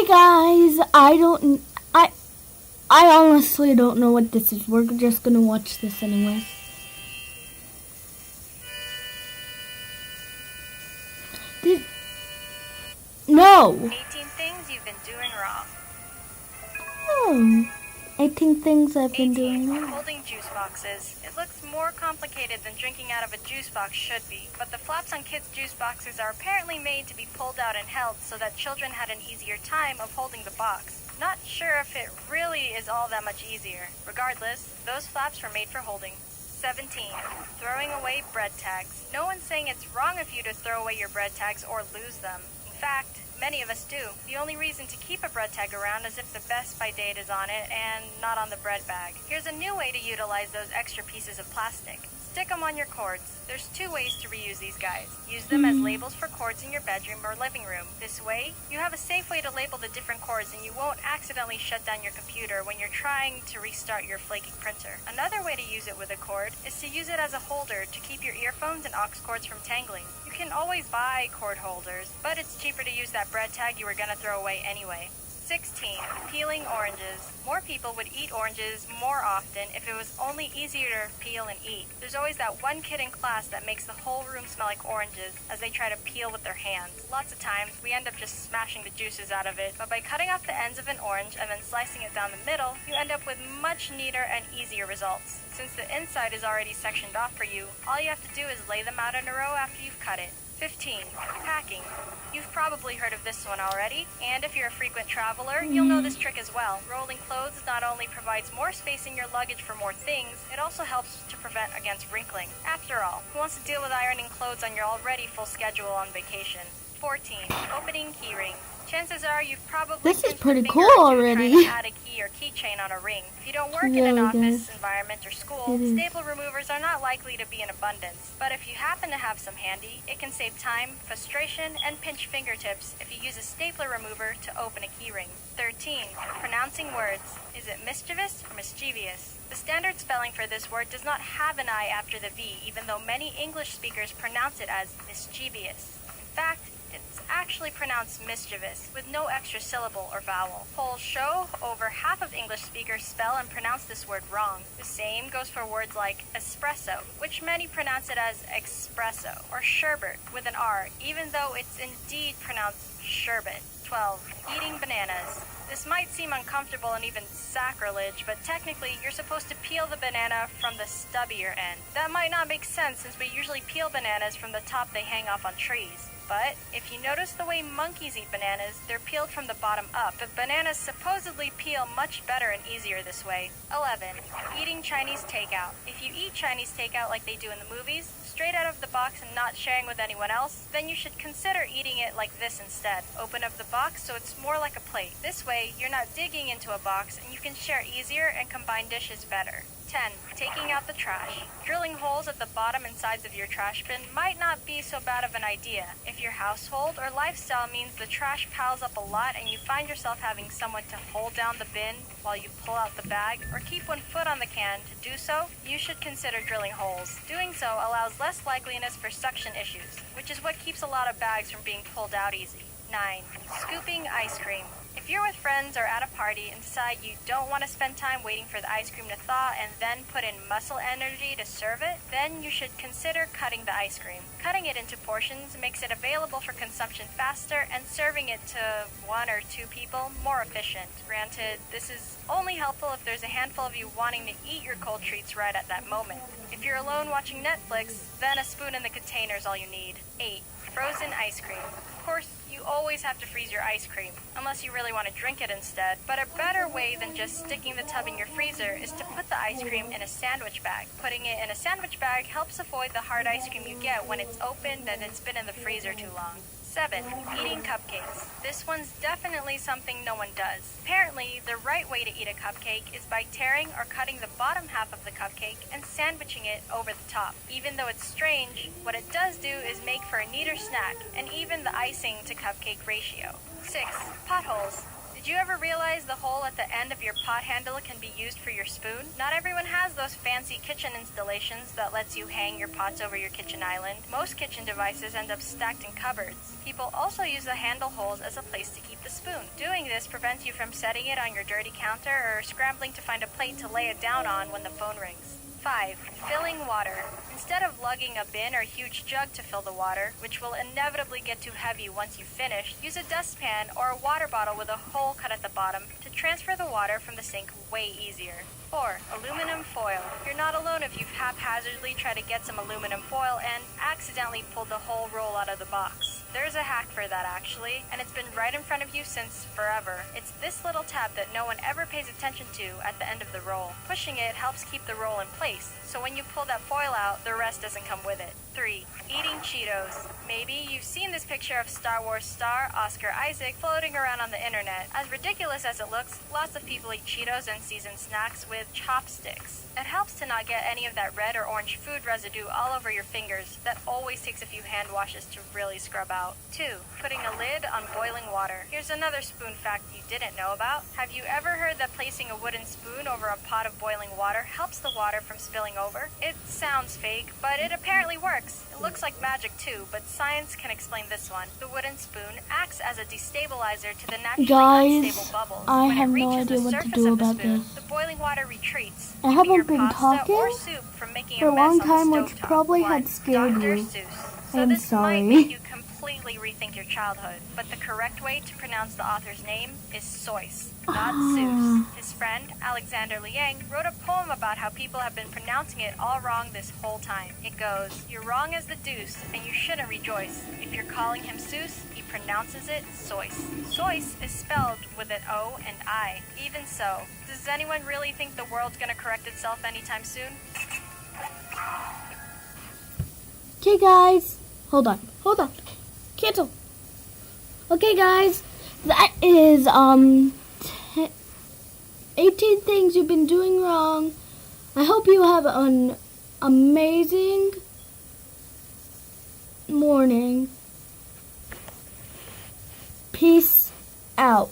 Hey guys, I honestly don't know what this is. We're just gonna watch this anyways. No. 18 things you've been doing wrong. Oh, 18 things I've been doing wrong. Holding juice boxes. It looks more complicated than drinking out of a juice box should be, but the flaps on kids' juice boxes are apparently made to be pulled out and held so that children had an easier time of holding the box. Not sure if it really is all that much easier. Regardless, those flaps were made for holding. 17. Throwing away bread tags. No one's saying it's wrong of you to throw away your bread tags or lose them. In fact, many of us do. The only reason to keep a bread tag around is if the Best By date is on it and not on the bread bag. Here's a new way to utilize those extra pieces of plastic. Stick them on your cords. There's 2 ways to reuse these guys. Use them as labels for cords in your bedroom or living room. This way, you have a safe way to label the different cords and you won't accidentally shut down your computer when you're trying to restart your flaky printer. Another way to use it with a cord is to use it as a holder to keep your earphones and aux cords from tangling. You can always buy cord holders, but it's cheaper to use that bread tag you were gonna throw away anyway. 16. Peeling oranges. More people would eat oranges more often if it was only easier to peel and eat. There's always that one kid in class that makes the whole room smell like oranges as they try to peel with their hands. Lots of times, we end up just smashing the juices out of it, but by cutting off the ends of an orange and then slicing it down the middle, you end up with much neater and easier results. Since the inside is already sectioned off for you, all you have to do is lay them out in a row after you've cut it. 15. Packing. You've probably heard of this one already, and if you're a frequent traveler, you'll know this trick as well. Rolling clothes not only provides more space in your luggage for more things, it also helps to prevent against wrinkling. After all, who wants to deal with ironing clothes on your already full schedule on vacation? 14. Opening key rings. Chances are you've probably This is pretty cool already. Trying to add a key or keychain on a ring. If you don't work in an office environment or school, staple removers are not likely to be in abundance. But if you happen to have some handy, it can save time, frustration, and pinch fingertips if you use a stapler remover to open a key ring. 13. Pronouncing words. Is it mischievous or mischievous? The standard spelling for this word does not have an I after the V, even though many English speakers pronounce it as mischievous. In fact, it's actually pronounced mischievous, with no extra syllable or vowel. Polls show over half of English speakers spell and pronounce this word wrong. The same goes for words like espresso, which many pronounce it as espresso, or sherbet with an R, even though it's indeed pronounced sherbet. 12. Eating bananas. This might seem uncomfortable and even sacrilege, but technically you're supposed to peel the banana from the stubbier end. That might not make sense since we usually peel bananas from the top they hang off on trees. But if you notice the way monkeys eat bananas, they're peeled from the bottom up. But bananas supposedly peel much better and easier this way. 11. Eating Chinese takeout. If you eat Chinese takeout like they do in the movies, straight out of the box and not sharing with anyone else, then you should consider eating it like this instead. Open up the box so it's more like a plate. This way, you're not digging into a box and you can share easier and combine dishes better. 10. Taking out the trash. Drilling holes at the bottom and sides of your trash bin might not be so bad of an idea. If your household or lifestyle means the trash piles up a lot and you find yourself having someone to hold down the bin while you pull out the bag or keep one foot on the can to do so, you should consider drilling holes. Doing so allows less likeliness for suction issues, which is what keeps a lot of bags from being pulled out easy. 9. Scooping ice cream. If you're with friends or at a party and decide you don't want to spend time waiting for the ice cream to thaw and then put in muscle energy to serve it, then you should consider cutting the ice cream. Cutting it into portions makes it available for consumption faster and serving it to 1 or 2 people more efficient. Granted, this is only helpful if there's a handful of you wanting to eat your cold treats right at that moment. If you're alone watching Netflix, then a spoon in the container is all you need. 8. Frozen ice cream. Of course, you always have to freeze your ice cream, unless you really want to drink it instead. But a better way than just sticking the tub in your freezer is to put the ice cream in a sandwich bag. Putting it in a sandwich bag helps avoid the hard ice cream you get when it's opened and it's been in the freezer too long. 7. Eating cupcakes. This one's definitely something no one does. Apparently, the right way to eat a cupcake is by tearing or cutting the bottom half of the cupcake and sandwiching it over the top. Even though it's strange, what it does do is make for a neater snack and even the icing to cupcake ratio. 6. Potholes. Did you ever realize the hole at the end of your pot handle can be used for your spoon? Not everyone has those fancy kitchen installations that lets you hang your pots over your kitchen island. Most kitchen devices end up stacked in cupboards. People also use the handle holes as a place to keep the spoon. Doing this prevents you from setting it on your dirty counter or scrambling to find a plate to lay it down on when the phone rings. 5. Filling water. Instead of lugging a bin or huge jug to fill the water, which will inevitably get too heavy once you finish, use a dustpan or a water bottle with a hole cut at the bottom to transfer the water from the sink way easier. 4. Aluminum foil. You're not alone if you've haphazardly tried to get some aluminum foil and accidentally pulled the whole roll out of the box. There's a hack for that actually, and it's been right in front of you since forever. It's this little tab that no one ever pays attention to at the end of the roll. Pushing it helps keep the roll in place, so when you pull that foil out, the rest doesn't come with it. 3. Eating Cheetos. Maybe you've seen this picture of Star Wars star Oscar Isaac floating around on the internet. As ridiculous as it looks, lots of people eat Cheetos and seasoned snacks with chopsticks. It helps to not get any of that red or orange food residue all over your fingers that always takes a few hand washes to really scrub out. 2. Putting a lid on boiling water. Here's another spoon fact you didn't know about. Have you ever heard that placing a wooden spoon over a pot of boiling water helps the water from spilling over? It sounds fake, but it apparently works. It looks like magic too, but science can explain this one. The wooden spoon acts as a destabilizer to the naturally unstable bubbles. I when have it no reaches idea the what to surface do of the about spoon, this. the boiling water retreats. I keeping haven't your been pasta or talking soup from making for a mess long on the time, which stovetop. probably 1. had scared Dr. you. Seuss. So I'm this sorry. might make you completely rethink your childhood, but the correct way to pronounce the author's name is Seuss, not Seuss. His friend, Alexander Liang, wrote a poem about how people have been pronouncing it all wrong this whole time. It goes, "You're wrong as the deuce, and you shouldn't rejoice. If you're calling him Seuss, he pronounces it Seuss." Seuss is spelled with an O and I. Even so, does anyone really think the world's gonna correct itself anytime soon? Okay, guys. Hold on. Cancel. Okay, guys. That is, 18 things you've been doing wrong. I hope you have an amazing morning. Peace out.